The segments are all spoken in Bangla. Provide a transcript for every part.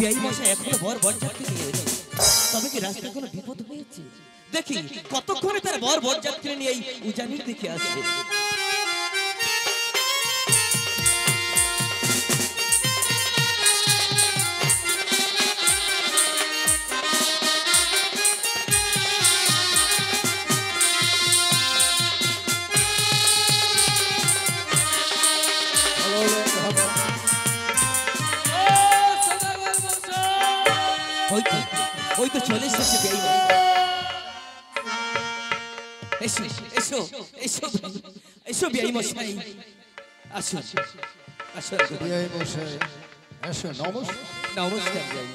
বিআই মশাই এখনো বরযাত্রী নিয়ে এলো, তবে কি রাস্তায় কোনো বিপদ হয়েছে? দেখি কতক্ষণে তার বরযাত্রী নিয়ে এই উজানির দিকে আসে। ওই তো চলে এসেছে বিআই। এসো এসো এসো এসো বিআই মশাই, আসো আসো বিআই মশাই, আসো। নমস্কার। নমস্কার বিআই।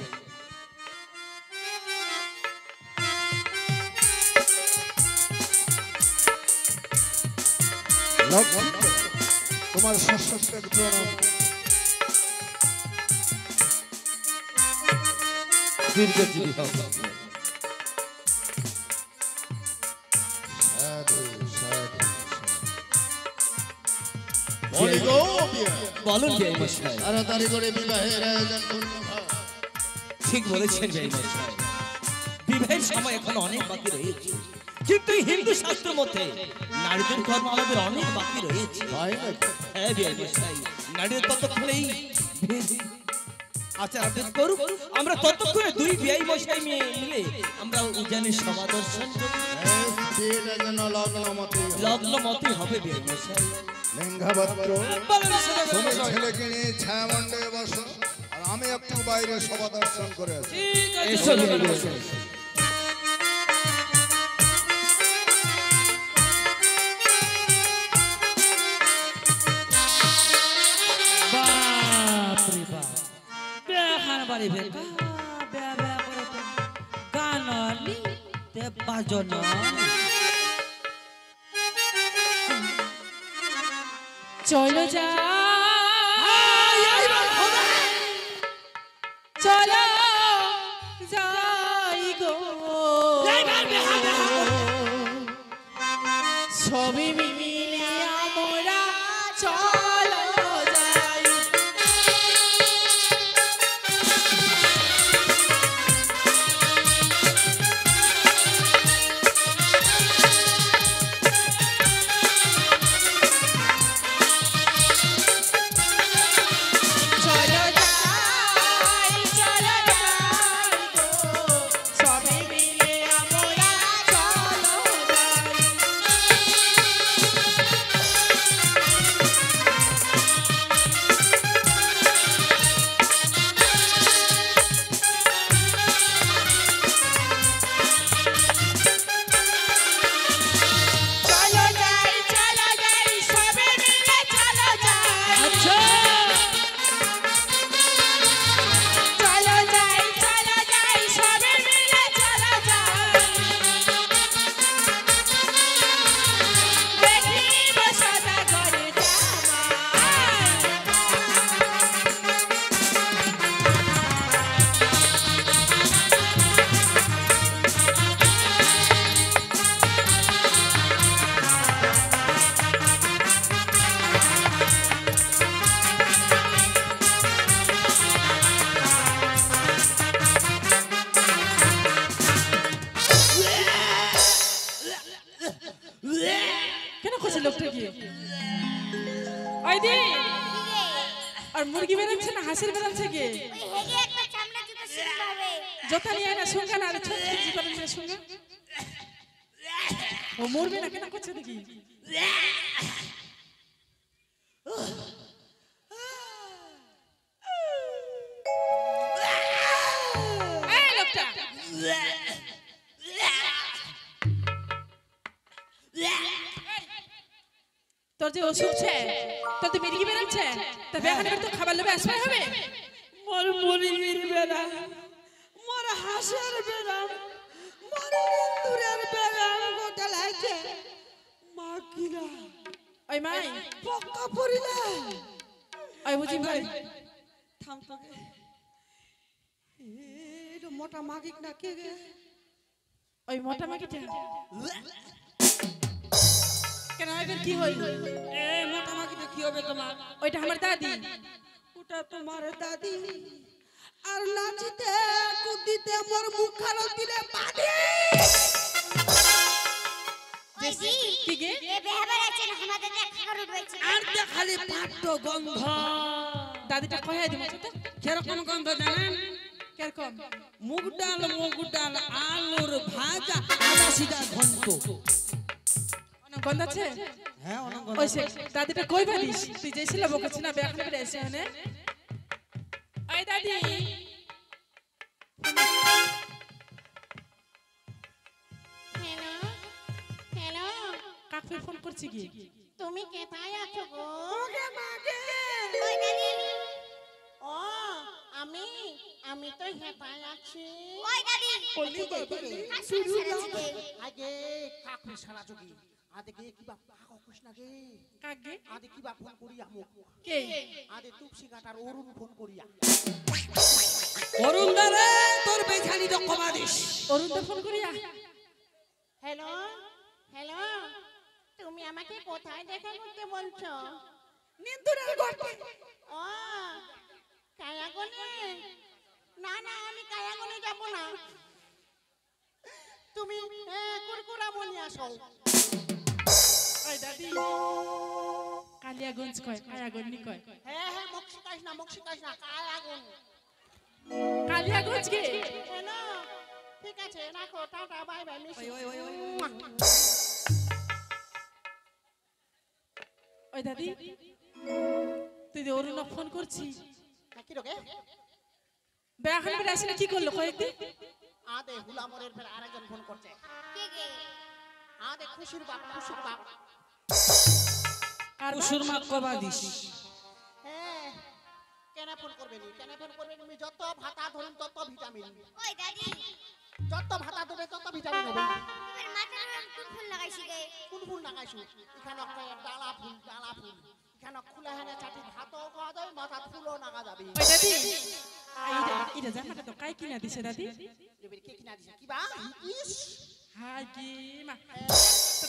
তোমার সশস্ত্র প্রণাম। দীর্ঘজীবী হও। বলুন বিআই মশাই। তাড়াতাড়ি করে বিবাহের আয়োজন করুন। ঠিক বলেছেন বিআই মশাই, বিবাহের সময় এখন অনেক বাকি রয়েছে, কিন্তু হিন্দু শাস্ত্র মতে নারীদের কর্ম আমাদের অনেক বাকি রয়েছে। হ্যাঁ বিআই মশাই, নারীদের ততক্ষণেই আচ্ছা আদেশ করুক, আমরা ততক্ষণে দুই বিআই মশাই মিলে আমরা উজানের সভা দর্শন করি। লগ্ন মতে হবে বিআই মশাই। লিঙ্গাভদ্র, তুমি ছেলেকে নিয়ে ছায়ামণ্ডপে বসো, আর আমি একটু বাইরে সভা দর্শন করে আসি। এসো বিআই মশাই। বাড়ি বেকা বেয়া বেয়া করে গানলি তে বাজন চলো যা চলো যাই গো সবই মিলে আমরা চলো যাই। আর মুরগি বেরাচ্ছে না হাসির বেরাচ্ছে কে? ওই হেগে একটা চামড়া জুতো শুনতে হবে। জোতা নিয়ে না শুনগা না ছোট ছোট করে নিয়ে শুনগা। ও মরবে না কেন করছে দেখি। এই লোকটা তোর যে অসুখ ছে তোর তো মির্গি বেরাচ্ছে তা বেখানে তো খাবার লবে আসবে হবে মোর মুরগির বেড়া মোর হাঁসের বেড়া মোর ইন্দুরের বেড়া গোটা লাগছে মা কিরা ওই মাই পক্কা পড়িলা ওই বুঝি ভাই থাম তো এ মোটা মাগিক না কে গে ওই মোটা মাগিটা কেন এদের কি হইল? এই মোটা মাগিটা কি হবে তোমার? ওইটা আমার দাদি। ওটা তোমার দাদি আর নাচিতে কুদিতে মোর মুখ খারাপ দিলে বাদে ওইজি কি গে এ বেহাবার আছেন আমাদের খাবার উঠবেছে আর দে খালি পাট্ট গন্ধ দাদিটা কইয়া দিমু তো কিরকম গন্ধ জানেন কিরকম মুগ ডাল আলুর ভাজা আদা সিধা ঘন্ট অনেক গন্ধ আছে হ্যাঁ অনেক ওই সে দাদিটা কই পারিস তুই যেছিল বকেছ না বেখানে বেরে এসে হনে ওই দাদি হ্যালো হ্যালো কাকে ফোন করছি কি তুমি কোথায় আছো গো ওকে মাগে ওই দাদি ও আমি তো হেপায় আছি ওই দাদি বলি বাবা শুরু দাও আগে কাকু সারা যোগী আদে গে কিবা পাক কৃষ্ণ গে কাকে আদে কিবা ফোন করিয়া মোক কে আদে তুপসি কাটার অরুণ ফোন করিয়া অরুণ দারে তোর বেখানি তো কমা দিস অরুণ তো ফোন করিয়া হ্যালো হ্যালো তুমি আমাকে কোথায় দেখা করতে বলছো নিন্দুরের ঘরতে ও কায়াগনে না না আমি কায়াগনে যাব না তুমি কুরকুরা মনি আসো ওই দাদি কালিয়াগঞ্জ কয় কায়াগঞ্জ নি কয় হ্যাঁ হ্যাঁ মোক শিকাইস না কায়াগুন কালিয়াগঞ্জ কে হ্যালো ঠিক আছে রাখো টাটা বাই বাই মিস ওই দাদি তুই যে অরুণ ফোন করছিস কি রোগে বেখানে বেরে আসলে কি করলো কয়েকদিন আদে হুলামরের ফের আরেকজন ফোন করছে কে কে আদে খুশির বাপ আর কুসুর মা কমা দিস হ্যাঁ কেন ফোন করবে তুমি যত ভাতা ধরুন তত ভিটামিন ওই দাদি যত ভাতা ধরে তত ভিটামিন হবে এবার মাথার রং কোন ফুল লাগাইছি গে কোন ফুল লাগাইছো এখানে ডালা ফুল এখানে খুলে হেনে চাটি ভাতও খাওয়া যাবে মাথা ফুলও নাগা যাবে ওই দাদি এটা জামাটা তো কাই কিনা দিছে দাদি এবার কে কিনা দিছে কিবা ইস হাই কি মা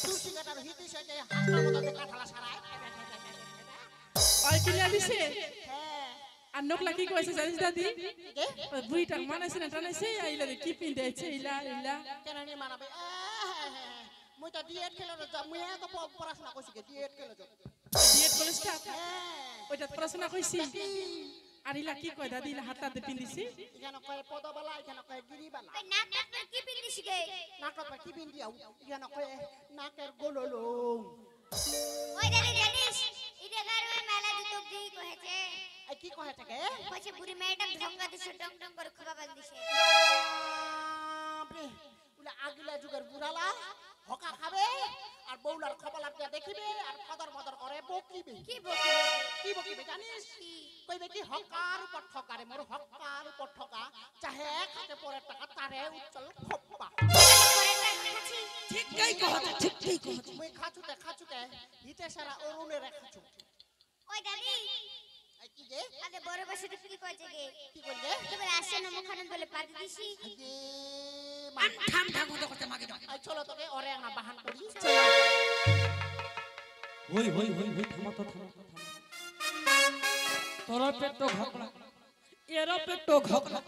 তুলসী কাটার হিতিস যে হাসনার মতো দেখা ঠালা সারায় ওই কিনা দিছে হ্যাঁ আর নকলা কি কইছে জানিস দাদি কে ওই বুইটা মানাইছে না টানাইছে আইলা কি পিন্দেছে ইলা কেন নি মানাবে মুই তো ডিএড খেলে যা মুই তো পড়াশোনা কইছি কে ডিএড খেলে যা ডিএড কলেজটা হ্যাঁ ওইটা পড়াশোনা কইছি আর ইলা কি কয় দাদি ইলা হাতাতে পিন্দিছি এখানে কয় পদবালা এখানে কয় গিরিবালা ওই নাক ডাক্তার কি পিন্দিছি গে নাকত কি বিন্দি আউ এখানে কয় নাকের গোললো ওই দাদি জানিস ইটা গারমে মেলা জুতো দিই কহেছে এই কি কয় থাকে কইছে বুড়ি ম্যাডাম ঢঙ্গা দিছে টং টং করে খোবা বান দিছে বাপরে উলা আগিলা যুগের বুড়ালা হকা খাবে আর বউলার খবলার দিয়া দেখিবে আর কদর মদর করে বকিবে কি বলছিস কি বকিবে জানিস কইবে কি হকার উপর ঠকারে মোর হকার উপর ঠকা চাহে খাতে পরে টাকা তারে উচ্চল খপ্পা ঠিকই কহত মুই খাচুতে হিতে সারা অরুণে রাখাছু ওই দাদি এই কি যে আরে বড় বসে কি কইছে গে কি করলে এবার আসছে না মুখানন বলে পাদি দিছি আগে ঠাম ঠাম করতে মাগে দাও আই চলো তোকে ওরে আঙা বাহান করি হই থামা তোর পেট ঘকলা এর পেট ঘকলা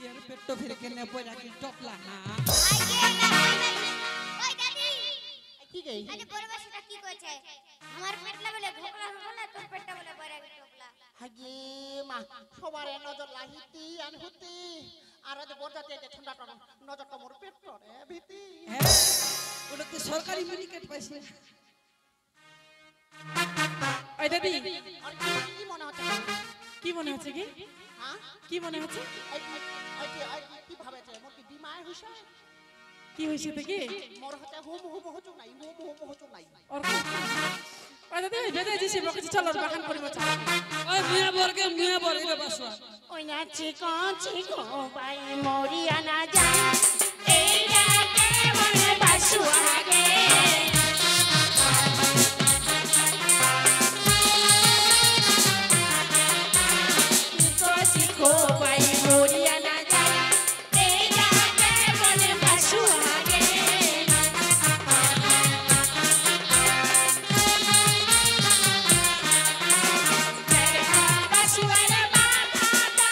এর পেট ফিরে কেনে পয়লা কি টপলা না ওই দাদি কি গে আরে বড় বসে কি কইছে আমার পেটলা বলে ঘোকলা ঘোকলা তোর পেটটা বলে বড় টপলা হাগে মা সবারে নজর লাগিতি আন হতি আর যে বরজাতে যে ঠান্ডা টন নজরটা মোর পেট রে ভিতি হ্যাঁ ওটা তো সরকারি মেডিকেট পাইছে ওই দাদি আর কি মনে হচ্ছে কি মনে হচ্ছে কি হ্যাঁ কি মনে হচ্ছে আই কি ভাবেছে মোর কি দিমায় হইছে কি হইছে তো কি মোর হতে হুম হচু নাই হচু নাই ওর ওই দাদি বেদে দিছি বকে চলো বাহান করিব চল ওই মুয়া বর্গে বাসা ওই না চিকো বাই মরিয়ানা যায় এই রাতে মনে বাসুয়া গে চিকো বাই মরিয়ানা যায় এই রাতে মনে বাসুয়া গে বাসুয়ার মাথাটা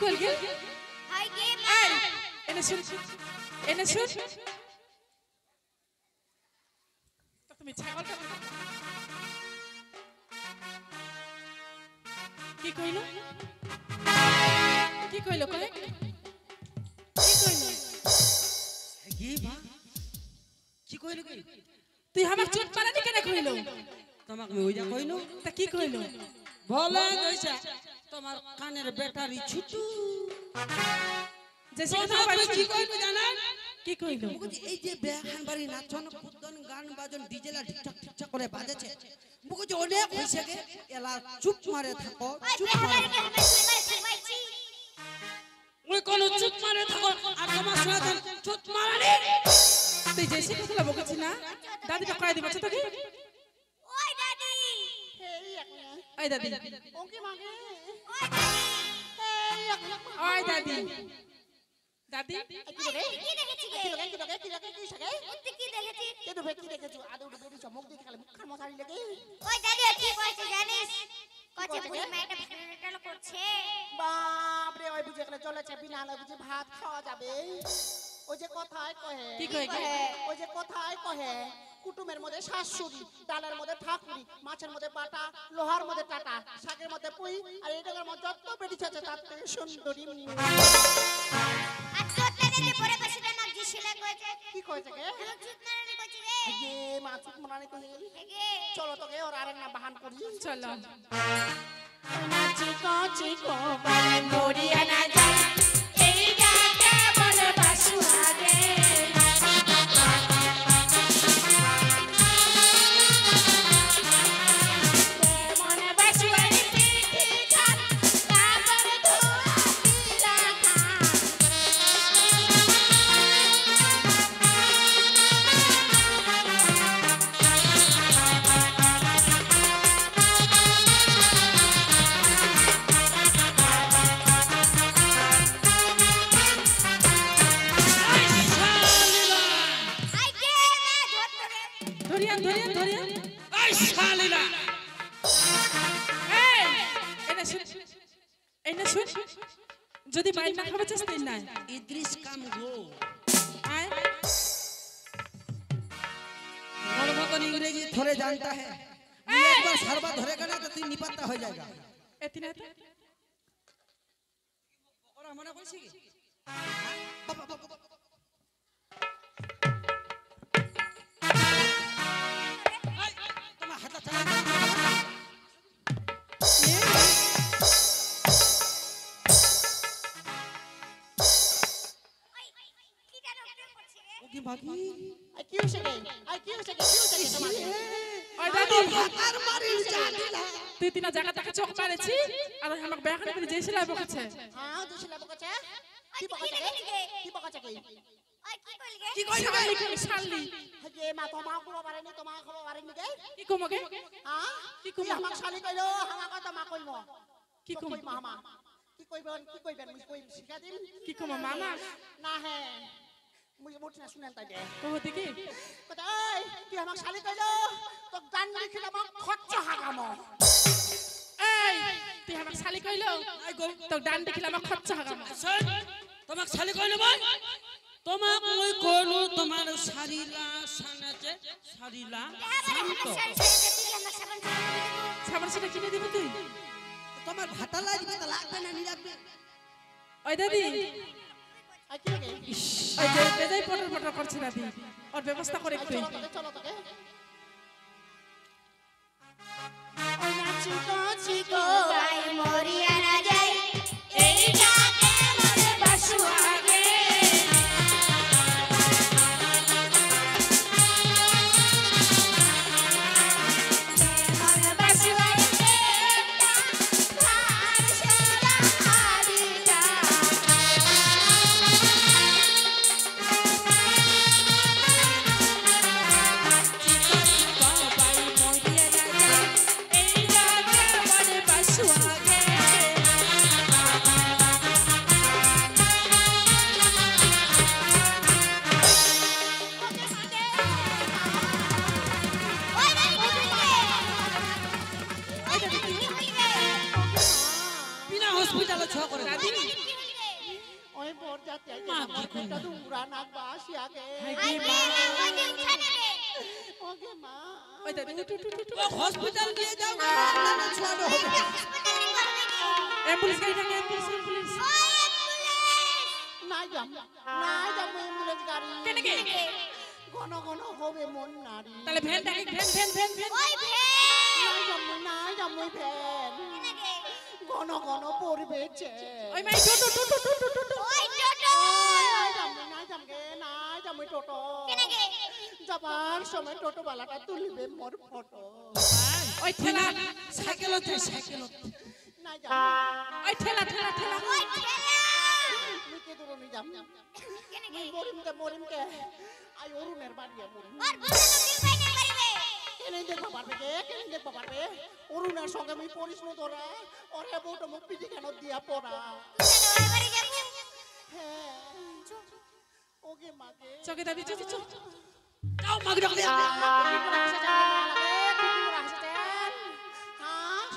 কইল গে হাই গে এই এনে শুন তো তুমি ছাগল কি কইলো কয় কি কইলো কি মা কি কইলো কি তুই আমার চুট মারানি কেন কইলো তোমাকে ওই যা কইলো তা কি কইলো বলে কইছা তোমার কানের ব্যাটারি ছুটু জেসে কথা পাইছি কি কইলো জানেন কি কইলো এই যে বেহান বাড়ি নাচন কুদন গান বাজন ডিজেলা ঠিকঠাক করে বাজেছে মুকো যে অনেক হইছে গে এলা চুপ মারে থাকো চুপ মারে ওই কোন চুপ মারে থাকো আর তোমার সাথে চুপ মারানি তুই জেসে কথা বলছিস না দাদি তো কয় দিবছ তোকে ওই দাদি ওই দাদি ওকে মাগে ওই দাদি দাদি কি দেখেছি গে কি দেখেছি কে তো বেকি দেখেছো আদৌ বেরি চমক দেখে খালি মুখখান মশারি লাগে ওই দাদি কি কইছে জানিস কচে বুড়ি মেয়েটা ভিডিওটা করছে বাপ রে ওই বুঝে গেলে চলেছে বিনা না বুঝে ভাত খাওয়া যাবে ওই যে কথায় কহে কি কয় গে ওই যে কথায় কহে কুটুমের মধ্যে শাশুড়ি ডালের মধ্যে ঠাকুরি মাছের মধ্যে বাটা লোহার মধ্যে টাটা শাকের মধ্যে পুই আর এই টাকার মধ্যে যত বেরিয়েছে তার থেকে সুন্দরী আর চোটলারে পরে বসে না জিসিলা কইছে কি কইছে গে আমার চুটলারে কইছে রে গে মাছুক মনানি কই গে চলো তোকে ওর আরেক না বাহান করি চলো চিকো চিকো বাই মরিয়া না যায় এই গাটা বলে বাসুয়া গে ধরিয়া এই শালিলা এই না শুন যদি মাইর না খাবে চাস তিন নাই ইদ্রিস কাম গো আয় और मगन अंग्रेजी थोड़े जानता है एक बार सरबा धरेगा ना तो तू निपत्ता हो जाएगा এতিনা और हमरा कइसे की तुम हाथ चला ওকে বাকি কি হইছে গে কি হইছে তোমাকে ওই দাদি আর মারি জানিলা তুই তিনা জায়গা থেকে চোখ মারেছি আর আমাকে বেখানে করে জেসিলা বকেছে হ্যাঁ দুশলা বকছে কি বকছে কি বকছে কি ওই কি কইল গে কি কইবে শালি কি শালি গে মা তোমা খবর পারেনি তোমা খবর পারেনি গে কি কমগে হ্যাঁ কি কম আমাক শালি কইলো আমাক তোমা কইমো কি কম কই মামা কি কইবেন মুই কই শিখা দিন কি কম মামা না হে মুই মোট না শুনেন তাই দে কহতি কি কথা এই তুই আমাক শালি কইলো তো গান লিখিলে আমাক খচ্চ হাগামো এই তুই আমাকে শালি কইলো তো ডান দেখিলে আমাকে খরচা হাগাম তোমাক শালি কইলো ভাই তোমাক মই কইলো তোমার শারিলা সানাতে শারিলা শান্ত সাবান সেটা কিনে দিবি তুই তোমার ভাটা লাগবে তো লাগবে না নি লাগবে ওই দাদি আর কি লাগে ওই যে বেদাই পটর পটর করছে দাদি ওর ব্যবস্থা করে একটু চলো তোকে ওই না চিকো চিকো গাই মরিয়া না যায় এই গাতে মরে বাসুয়া গে মরে বাসুয়া গে ধান সোলা হারিটা চিকো চিকো গাই মরিয়া না যায় এই গাতে মরে বাসুয়া গে বিনা হসপিটালে ছ করে দাদি ওই বরযাত্রী আইছে মরটা দুরা নাক বাসি আগে ওকে মা ওই দাদু হসপিটাল নিয়ে যাও না না ছোড়ো হবে অ্যাম্বুলেন্স গাড়ি ডাকে অ্যাম্বুলেন্স নাই যাম অ্যাম্বুলেন্স গাড়ি কেন কে ঘন ঘন হবে মন নারী তাহলে ভ্যান ডাকে ভ্যান নাই যাম ওই ভ্যান ঘন ঘন পড়বে চে ওই মাই টোটো নাই যাম ওই টোটো যাবার সময় টোটো বালাটা তুলবে মোর ফটো ওই ঠেলা সাইকেল নাই যাম ওই ঠেলা মুকে দূর নি যাম মরিমকে আই অরুণের বাড়ি মরিম কেনে দেখবা পারবে অরুণের সঙ্গে আমি পড়িস না তোরা ওরে বউটা মুখ পিটি কেন দিয়া পড়া হ্যাঁ ওকে মাকে চকে দাদি চো যাও মাগি ডাক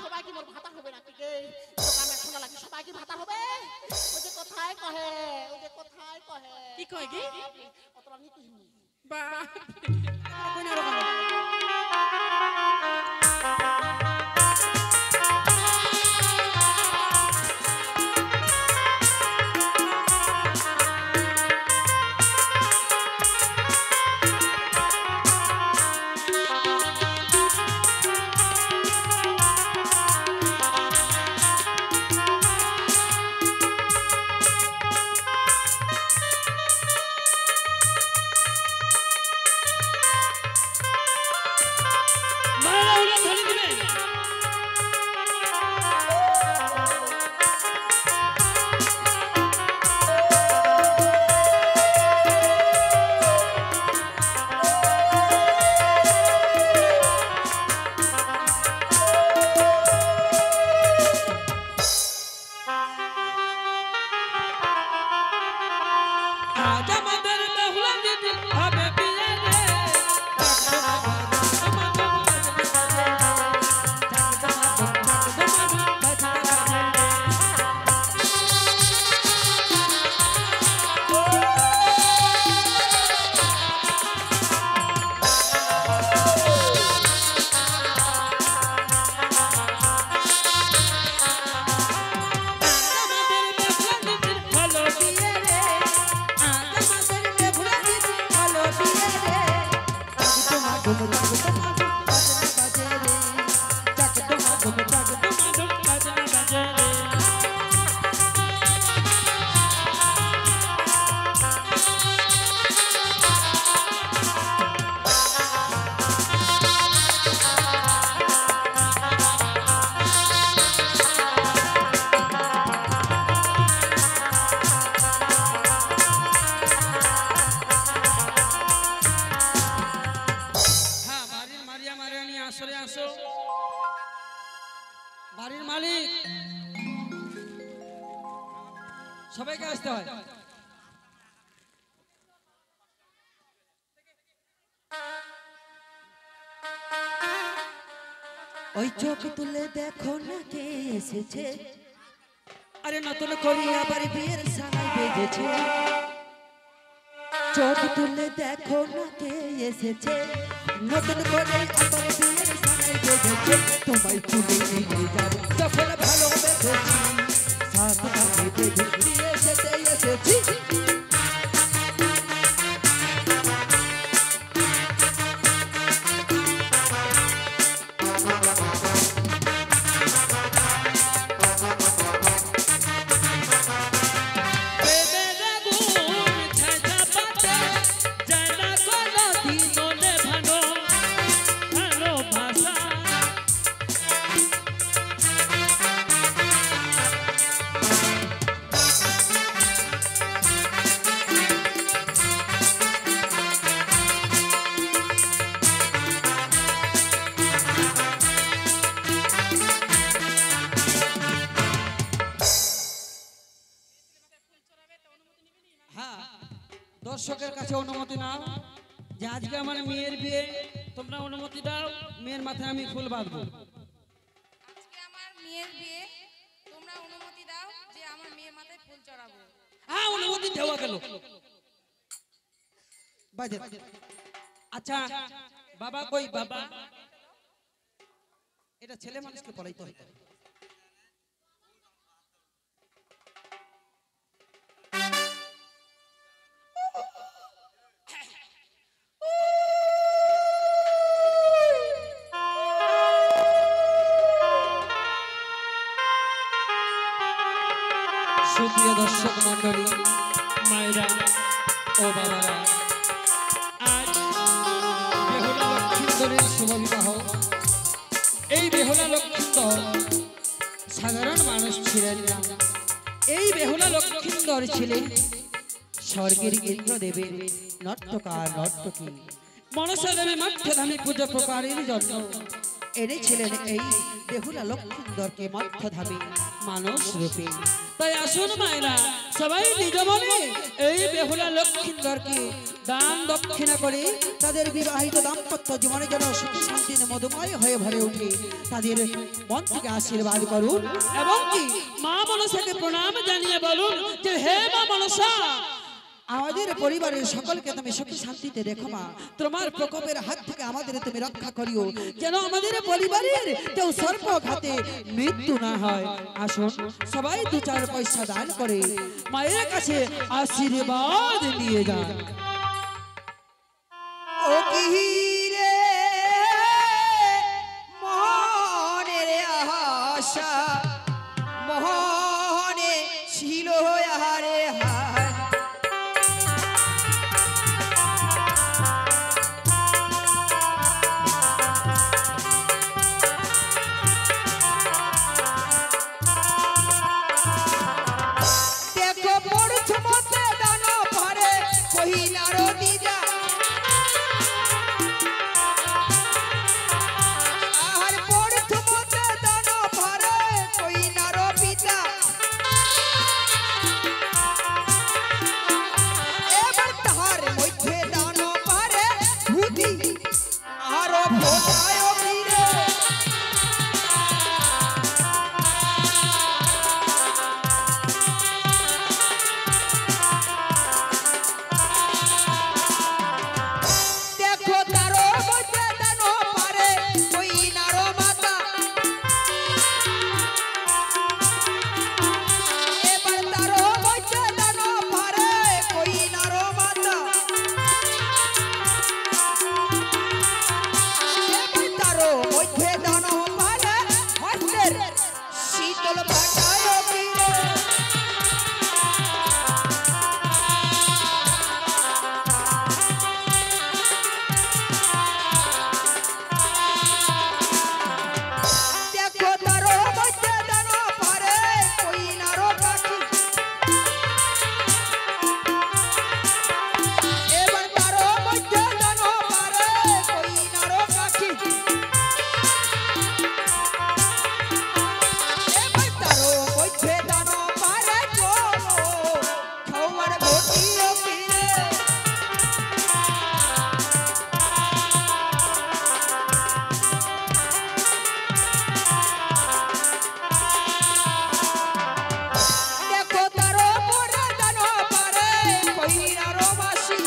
সবাইকে মোর ভাতা হবে নাকি গে দোকানে শোনা লাগে সবাইকে ভাতা হবে ওই যে কথায় কহে কি কয় কি অতরা নি কইনি বা কই না রকম বাড়ির মালিক সবাইকে আসতে হয় ওই চোখ তুলে দেখো না কে এসেছে আরে নতুন করি আবার বিয়ের সানাই বেজেছে চোখ তুলে দেখো না কে এসেছে নতুন করে আবার বিয়ের সানাই বেজেছে তোমায় তুলে নিয়ে যাব যখন ভালোবেসেছি সাত মাসে বেঁধে দিয়ে যেতে এসেছি দর্শকের কাছে অনুমতি নাও যে আজকে আমার মেয়ের বিয়ে তোমরা অনুমতি দাও মেয়ের মাথায় আমি ফুল বাঁধবো আজকে আমার মেয়ের বিয়ে তোমরা অনুমতি দাও যে আমার মেয়ের মাথায় ফুল চড়াবো অনুমতি দেওয়া গেল। বাজে আচ্ছা বাবা কই বাবা? এটা ছেলে মানুষকে পড়াইতে হয়। সুপ্রিয় দর্শক মন্ডলী, মায়েরা ও বাবারা, আজ বেহুলা লক্ষ্মীন্দরের শুভ বিবাহ। এই বেহুলা লক্ষ্মীন্দর সাধারণ মানুষ ছিলেন না। এই বেহুলা লক্ষ্মীন্দর ছিলেন স্বর্গের ইন্দ্রদেবের নর্তকার নর্তকী। মনসা দেবী মধ্যধামী পুজো প্রকারের জন্য এনেছিলেন এই বেহুলা লক্ষ্মীন্দরকে মধ্যধামে মানুষ রূপে। তাই আসুন মায়েরা, সবাই নিজ মনে এই বেহুলা লক্ষ্মীন্দরকে দান দক্ষিণা করে তাদের বিবাহিত দাম্পত্য জীবনে যেন সুখ শান্তির মধুময় হয়ে ভরে ওঠে, তাদের মন থেকে আশীর্বাদ করুন। এবং কি মা মনসাকে প্রণাম জানিয়ে বলুন যে হে মা মনসা, আমাদের পরিবারের সকলকে তুমি সুখী শান্তিতে রেখো মা। তোমার প্রকোপের হাত থেকে আমাদের তুমি রক্ষা করিও, যেন আমাদের পরিবারের কেউ সর্বঘাতে মৃত্যু না হয়। আসুন সবাই 2-4 পয়সা দান করে মায়ের কাছে আশীর্বাদ নিয়ে যান। ও কি রে মনের আশা মহনে ছিল আহারে হায়, দেখো পড়ছ মতে দানো পারে কহিলার দিদা, আর পড়ছ মতে দানো পারে কহিলার পিতা, এবার তাহার মধ্যে দানো পারে ভূতি আরো ভোটায় ফিরে। দেখো তারো মধ্যে দানো পারে কইনার মাতা, এবার তারো মধ্যে দানো পারে কইনার মাতা, এবার তারো মধ্যে দানো পারে হস্তের শীতল ভাটায় ফিরে। দেখো তারো মধ্যে দানো পারে কইনার কাঠি, এবার তারো মধ্যে দানো পারে কইনার কাঠি, এবার তারো মধ্যে দানো পারে খাওয়ার ঘটিও ফিরে। দেখো তারো পরে দানো পারে কইনার বাসি,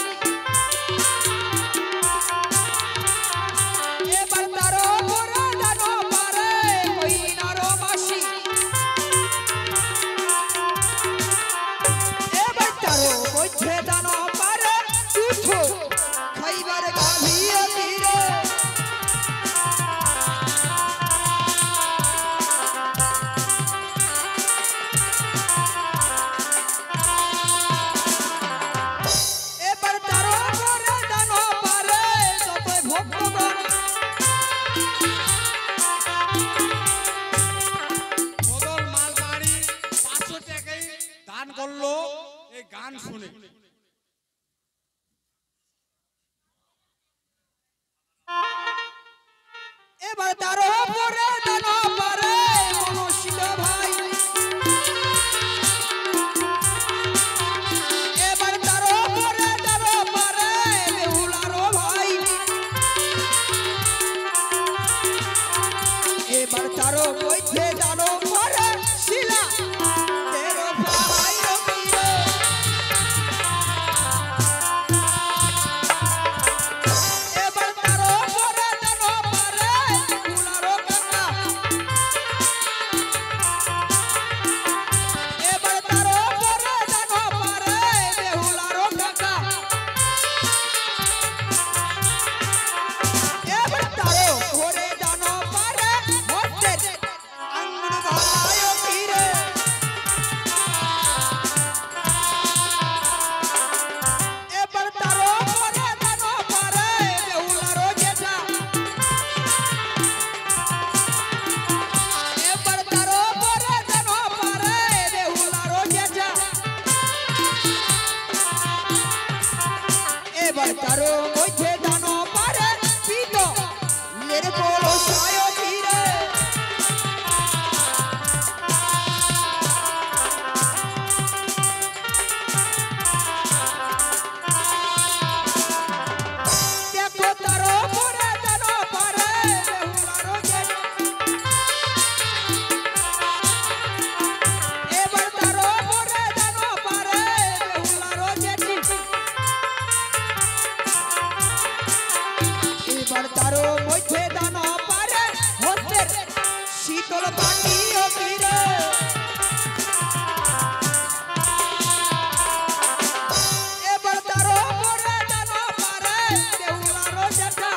এবার তারো পরে দানো পারে কইনার বাসি, এবার তারো মধ্যে দানো পারে তুঠো খাইবার গাভিয়ে ফিরে। এবার তারো পরে দানো পারে তবে ভগবান। বদল মালবাড়ি 500 টাকায় দান করলো এই গান শুনে। এবার তারো পরে দানো পারে মনসিক ভাই, এবার তারো পরে দানো পারে বেহুলার ভাই, এবার তারো মধ্যে দানো পারে শিলা তেরো ভাই ফিরে। পাটিও কিরে এবার তার উপরে দানা পারে দেউলারও জেঠা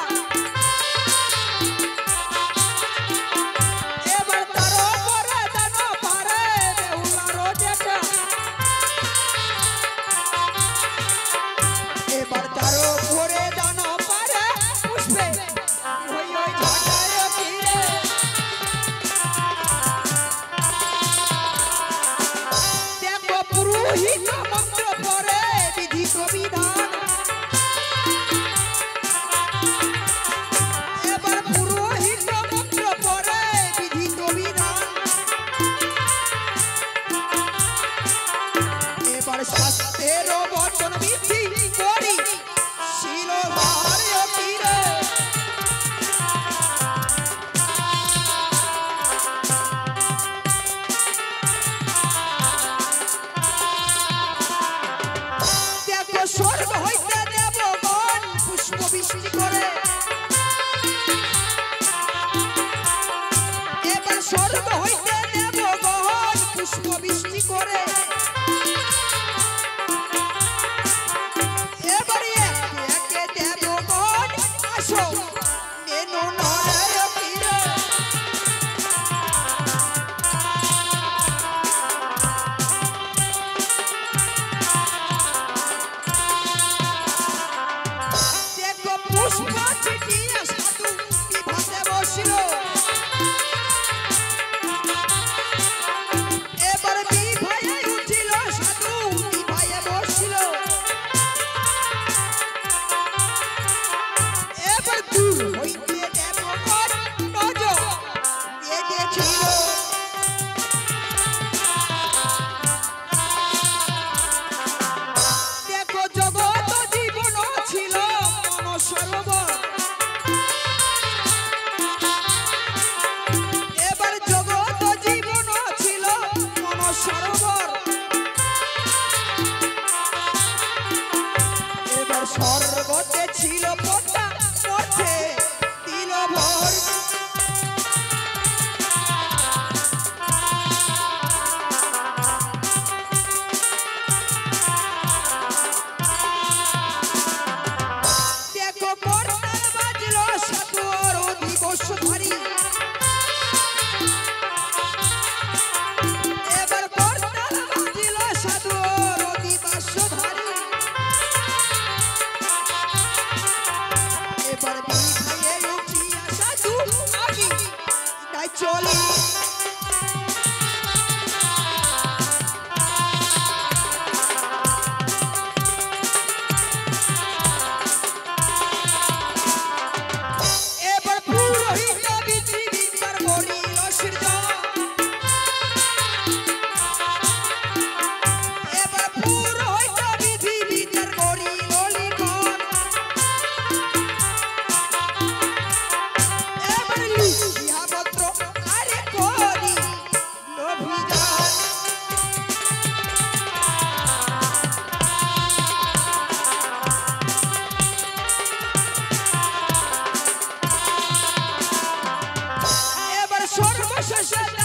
এবার তার উপরে দানা পারে দেউলারও জেঠা এবার তার উপরে দানা পারে পুষ্পে ওই ওই ঝাঁটায় কিরে দেখো পুরোহিত মন্ত্র পরে বিধি প্রবিধান এবার পুরোহিত মন্ত্র পরে বিধি প্রবিধান এবার শাস্ত্রের বচন বিধি করি শিলভার কিরে দেখো স্বর্গ হইতে দেবগণ পুষ্প বৃষ্টি করে এবার স্বর্গ হইতে দেবগণ পুষ্প বৃষ্টি করে এবার একে একে দেবগণ আসো নেনো নরে কিরে দেখো পুষ্প চিঠিয়ে সাধু বিভাতে বসিল এবার বিভায়ে উঠিল সাধু বিভায়ে বসিল এবার দূর হইতে দেবগণ নজর দিয়ে দেখিল দেখো জগৎ জীবন ছিল মন সরোবর এবার জগৎ জীবন ছিল মন সরোবর এবার স্বর্গতে ছিল পদ্মা মধ্যে দিল ভর দেখো করতাল বাজল সাধুর দিবস ধরি এবার করতাল বাজল সাধুর দিবস ধরি এবার বিভায়ে উঠিয়া সাধু আগি নাই চলি এবার পুরোহিত বিধি বিচার করিল সৃজন এবার পুরোহিত বিধি বিচার করিল লিখন এবার লিখিয়া পত্র আরে করি অভিযান এবার সর্বশেষে